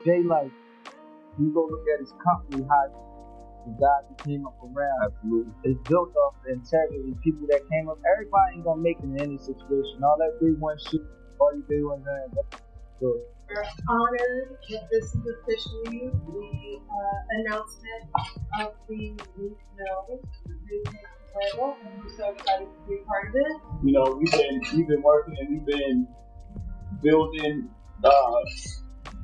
Jay, like, you go look at his company, how the guys that came up around. Absolutely. It's built off the integrity. People that came up, everybody ain't gonna make it in any situation. All that big one shit, all you do was that. So, we're honored that this is officially the announcement of the Meek Mill label, and we're so excited to be a part of it. You know, we've been working and we've been building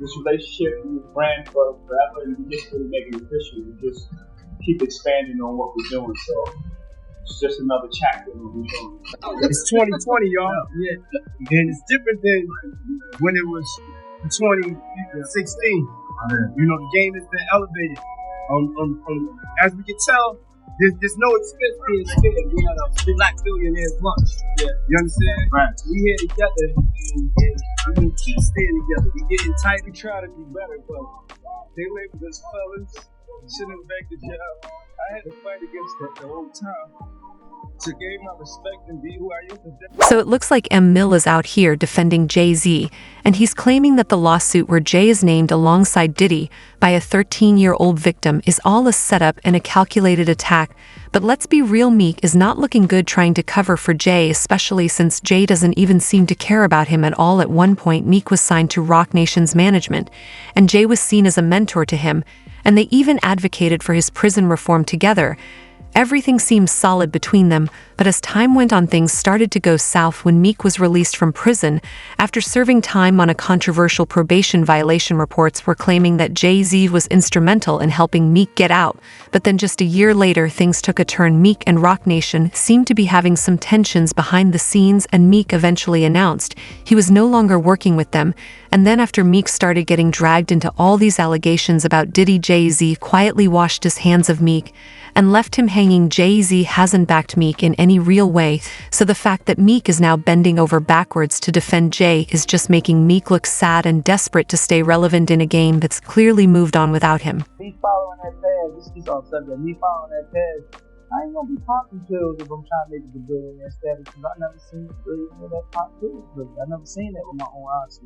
this relationship and this brand for forever, and we just really make it official. We just keep expanding on what we're doing. So it's just another chapter in what we're doing. It's 2020, y'all. Yeah. And it's different than when it was 2016. You know, the game has been elevated. As we can tell, there's no expense being spared. We had a Black Billionaires lunch. Yeah. You understand? Right. We here together and we can keep staying together. We getting tight. We try to do better, but they labeled us felons, send them back to jail. I had to fight against that the whole time to gain my respect and be who I am today. So it looks like M. Mill is out here defending Jay-Z, and he's claiming that the lawsuit where Jay is named alongside Diddy by a 13-year-old victim is all a setup and a calculated attack. But let's be real, Meek is not looking good trying to cover for Jay, especially since Jay doesn't even seem to care about him at all. At one point, Meek was signed to Roc Nation's management, and Jay was seen as a mentor to him, and they even advocated for his prison reform together. Everything seemed solid between them, but as time went on, things started to go south when Meek was released from prison after serving time on a controversial probation violation. Reports were claiming that Jay-Z was instrumental in helping Meek get out, but then just a year later, things took a turn. Meek and Roc Nation seemed to be having some tensions behind the scenes, and Meek eventually announced he was no longer working with them. And then after Meek started getting dragged into all these allegations about Diddy, Jay-Z quietly washed his hands of Meek and left him hanging. Jay-Z hasn't backed Meek in any real way, so the fact that Meek is now bending over backwards to defend Jay is just making Meek look sad and desperate to stay relevant in a game that's clearly moved on without him. me following that path, this is on subject, me following that path, I ain't gonna be popping pills if I'm trying to make it to billionaire status, because I never seen really that pop pills. I never seen that with my own eyes.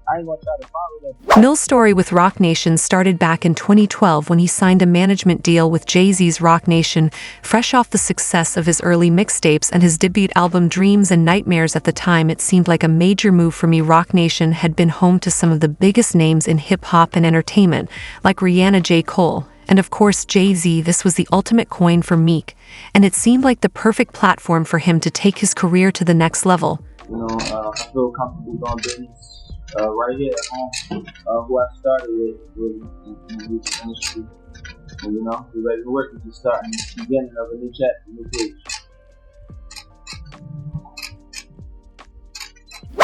I ain't gonna try to follow that. Mill's story with Roc Nation started back in 2012 when he signed a management deal with Jay-Z's Roc Nation, fresh off the success of his early mixtapes and his debut album Dreams and Nightmares. At the time, it seemed like a major move for me. Roc Nation had been home to some of the biggest names in hip-hop and entertainment, like Rihanna, J. Cole, and of course Jay-Z. This was the ultimate coin for Meek, and it seemed like the perfect platform for him to take his career to the next level. You know, I feel comfortable doing business right here at home, who I started with in the music industry. And, you know, we're ready to work. We're just starting the beginning of a new chapter, a new page.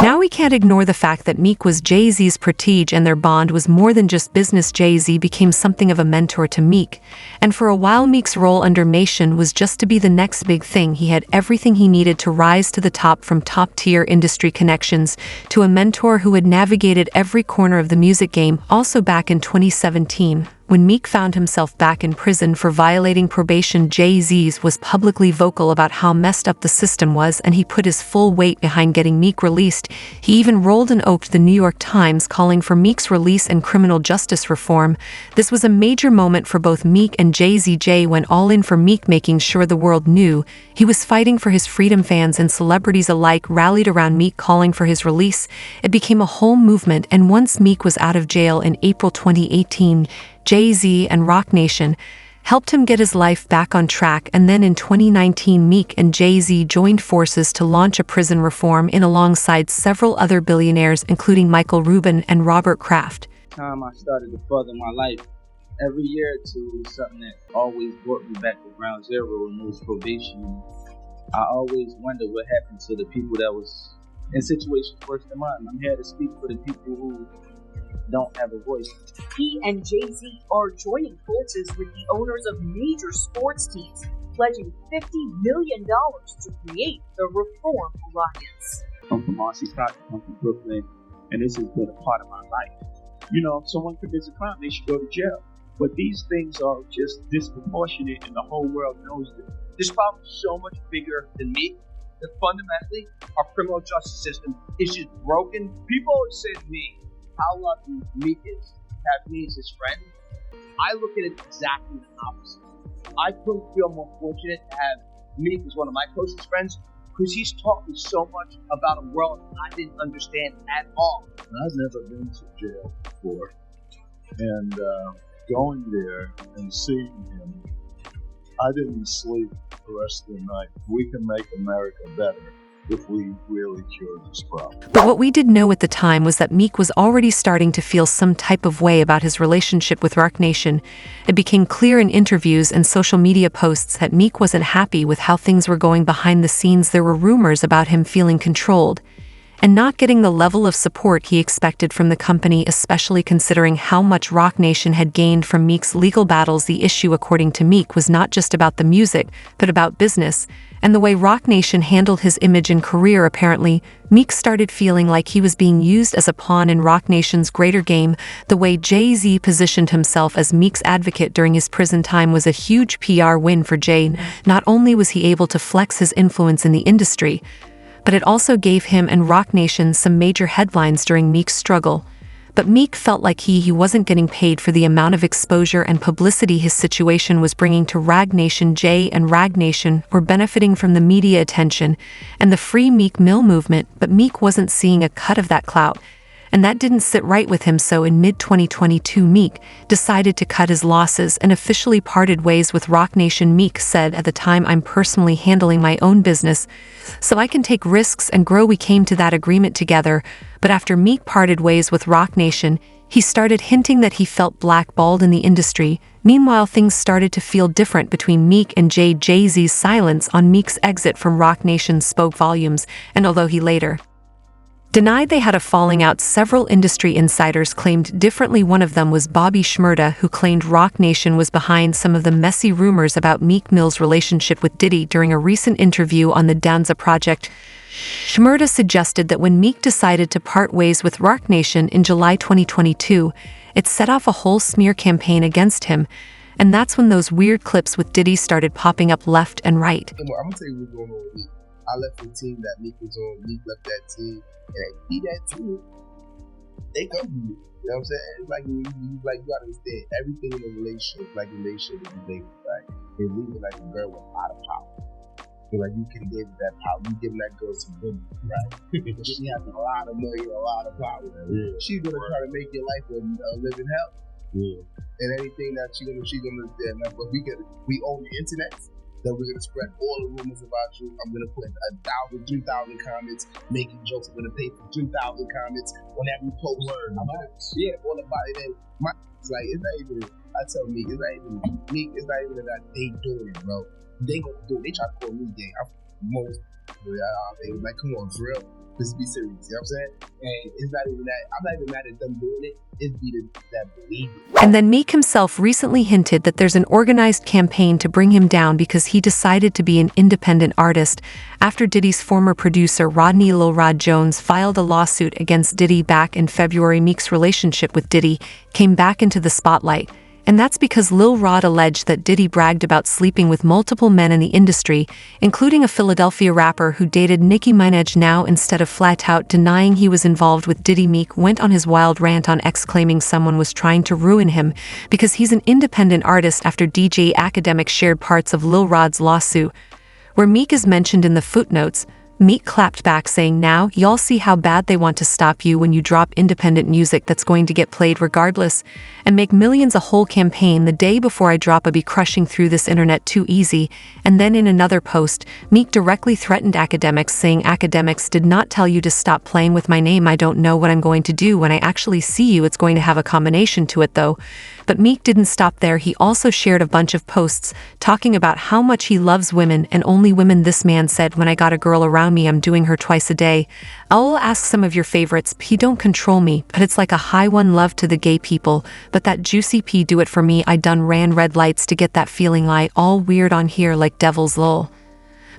Now we can't ignore the fact that Meek was Jay-Z's prestige, and their bond was more than just business. Jay-Z became something of a mentor to Meek, and for a while Meek's role under Nation was just to be the next big thing. He had everything he needed to rise to the top, from top-tier industry connections to a mentor who had navigated every corner of the music game. Also back in 2017, when Meek found himself back in prison for violating probation, Jay-Z was publicly vocal about how messed up the system was, and he put his full weight behind getting Meek released. He even rolled an oak to the New York Times calling for Meek's release and criminal justice reform. This was a major moment for both Meek and Jay-Z. Jay went all in for Meek, making sure the world knew he was fighting for his freedom. Fans and celebrities alike rallied around Meek, calling for his release. It became a whole movement, and once Meek was out of jail in April 2018, Jay-Z and Roc Nation helped him get his life back on track. And then in 2019, Meek and Jay-Z joined forces to launch a prison reform alongside several other billionaires, including Michael Rubin and Robert Kraft. Time I started to further my life, every year or two is something that always brought me back to ground zero, and it was probation. I always wonder what happened to the people that was in situations worse than mine. I'm here to speak for the people who don't have a voice. He and Jay-Z are joining forces with the owners of major sports teams, pledging $50 million to create the Reform Alliance. I'm from Marcy Crockett, I'm from Brooklyn, and this has been a part of my life. You know, if someone commits a crime, they should go to jail. But these things are just disproportionate, and the whole world knows it. This problem is so much bigger than me. That fundamentally, our criminal justice system is just broken. People always say to me how lucky Meek is has me as his friend, I look at it exactly the opposite. I couldn't feel more fortunate to have Meek as one of my closest friends because he's taught me so much about a world I didn't understand at all. I've never been to jail before, and going there and seeing him, I didn't sleep the rest of the night. We can make America better if we really cure this problem. But what we didn't know at the time was that Meek was already starting to feel some type of way about his relationship with Roc Nation. It became clear in interviews and social media posts that Meek wasn't happy with how things were going behind the scenes. There were rumors about him feeling controlled and not getting the level of support he expected from the company, especially considering how much Roc Nation had gained from Meek's legal battles. The issue, according to Meek, was not just about the music, but about business, and the way Roc Nation handled his image and career. Apparently, Meek started feeling like he was being used as a pawn in Roc Nation's greater game. The way Jay-Z positioned himself as Meek's advocate during his prison time was a huge PR win for Jay. Not only was he able to flex his influence in the industry, but it also gave him and Roc Nation some major headlines during Meek's struggle. But Meek felt like he wasn't getting paid for the amount of exposure and publicity his situation was bringing to Roc Nation. Jay and Roc Nation were benefiting from the media attention and the Free Meek Mill movement, but Meek wasn't seeing a cut of that clout, and that didn't sit right with him. So in mid-2022, Meek decided to cut his losses and officially parted ways with Roc Nation. Meek said, "At the time, I'm personally handling my own business, so I can take risks and grow." We came to that agreement together, but after Meek parted ways with Roc Nation, he started hinting that he felt blackballed in the industry. Meanwhile, things started to feel different between Meek and Jay. Jay-Z's silence on Meek's exit from Roc Nation spoke volumes, and although he later denied they had a falling out, several industry insiders claimed differently. One of them was Bobby Shmurda, who claimed Roc Nation was behind some of the messy rumors about Meek Mill's relationship with Diddy. During a recent interview on the Danza Project, Shmurda suggested that when Meek decided to part ways with Roc Nation in July 2022, it set off a whole smear campaign against him, and that's when those weird clips with Diddy started popping up left and right. I'm gonna tell you what's going on with Meek. I left the team that Meek was on. Meek left that team. And be that too, they come from you. You know what I'm saying? It's like you gotta understand everything in a relationship, like a relationship with you, baby, right? They're leaving like a girl with a lot of power. So like you can give that power, you giving that girl some women, right? But she has a lot of money and a lot of power. Yeah. She's gonna try to make your life a living hell. Yeah. And anything that she's gonna like, but we own the internet. That we're gonna spread all the rumors about you. I'm gonna put 1,000, 2,000 comments, making jokes. I'm gonna pay for 2,000 comments on every post. I'm gonna all about it. And it's like it's not even. I tell Meek, it's not even Meek. It's not even that they doing it, bro. They gonna do it. They try to call me gay. I'm most. They like, come on, for real. Let's be serious. You know what I'm saying? And it's not even that. I'm not even mad at them doing it. It's that believe it. And then Meek himself recently hinted that there's an organized campaign to bring him down because he decided to be an independent artist after Diddy's former producer Rodney Lil Rod Jones filed a lawsuit against Diddy back in February. Meek's relationship with Diddy came back into the spotlight, and that's because Lil Rod alleged that Diddy bragged about sleeping with multiple men in the industry, including a Philadelphia rapper who dated Nicki Minaj. Now, instead of flat out denying he was involved with Diddy, Meek went on his wild rant on X, claiming someone was trying to ruin him because he's an independent artist. After DJ Academic shared parts of Lil Rod's lawsuit, where Meek is mentioned in the footnotes, Meek clapped back, saying, "Now, y'all see how bad they want to stop you when you drop independent music that's going to get played regardless and make millions. A whole campaign the day before I drop, I'll be crushing through this internet too easy." And then in another post, Meek directly threatened Academics, saying, "Academics did not tell you to stop playing with my name. I don't know what I'm going to do when I actually see you. It's going to have a combination to it though." But Meek didn't stop there. He also shared a bunch of posts talking about how much he loves women and only women. This man said, "When I got a girl around me, I'm doing her twice a day. I'll ask some of your favorites. He don't control me, but it's like a high one. Love to the gay people, but that juicy P do it for me. I done ran red lights to get that feeling. Lie all weird on here like devil's lol."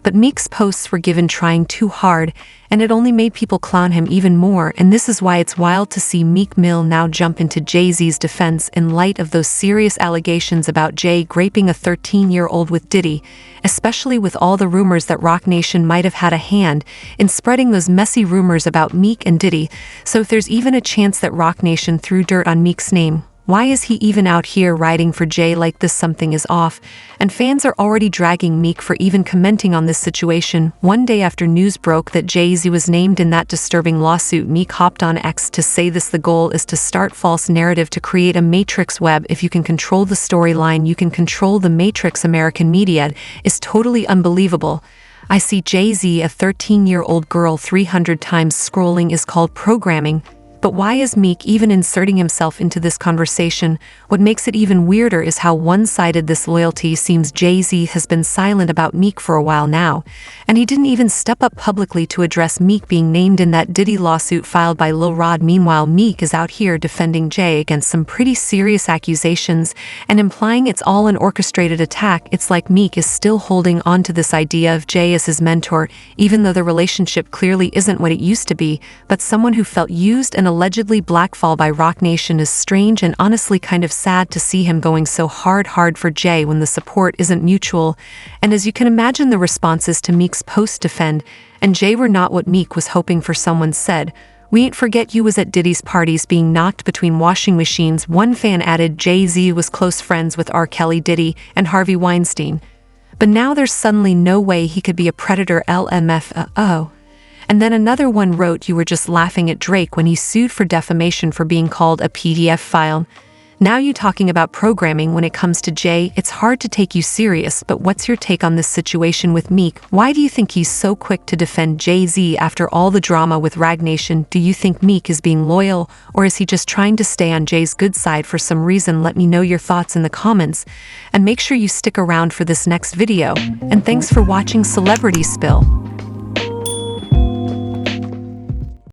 But Meek's posts were given trying too hard, and it only made people clown him even more. And this is why it's wild to see Meek Mill now jump into Jay-Z's defense in light of those serious allegations about Jay raping a 13-year-old with Diddy, especially with all the rumors that Roc Nation might have had a hand in spreading those messy rumors about Meek and Diddy. So if there's even a chance that Roc Nation threw dirt on Meek's name, Why is he even out here riding for Jay like this? Something is off, and fans are already dragging Meek for even commenting on this situation. One day after news broke that Jay-Z was named in that disturbing lawsuit, Meek hopped on X to say this: the goal is to start false narrative to create a matrix web. If you can control the storyline, you can control the matrix. American media is totally unbelievable. I see Jay-Z, a 13-year-old girl, 300 times scrolling is called programming. But why is Meek even inserting himself into this conversation? What makes it even weirder is how one-sided this loyalty seems. Jay-Z has been silent about Meek for a while now, and he didn't even step up publicly to address Meek being named in that Diddy lawsuit filed by Lil Rod. Meanwhile, Meek is out here defending Jay against some pretty serious accusations and implying it's all an orchestrated attack. It's like Meek is still holding on to this idea of Jay as his mentor, even though the relationship clearly isn't what it used to be. But someone who felt used and allegedly blackballed by Roc Nation is strange, and honestly kind of sad to see him going so hard for Jay when the support isn't mutual. And as you can imagine, the responses to Meek's post defend and Jay were not what Meek was hoping for. Someone said, "We ain't forget you was at Diddy's parties being knocked between washing machines." One fan added, "Jay-Z was close friends with R. Kelly, Diddy, and Harvey Weinstein. But now there's suddenly no way he could be a predator, LMFAO." And then another one wrote, "You were just laughing at Drake when he sued for defamation for being called a PDF file. Now you talking about programming when it comes to Jay. It's hard to take you serious." But what's your take on this situation with Meek? Why do you think he's so quick to defend Jay-Z after all the drama with Roc Nation? Do you think Meek is being loyal, or is he just trying to stay on Jay's good side for some reason? Let me know your thoughts in the comments, and make sure you stick around for this next video. And thanks for watching Celebrity Spill.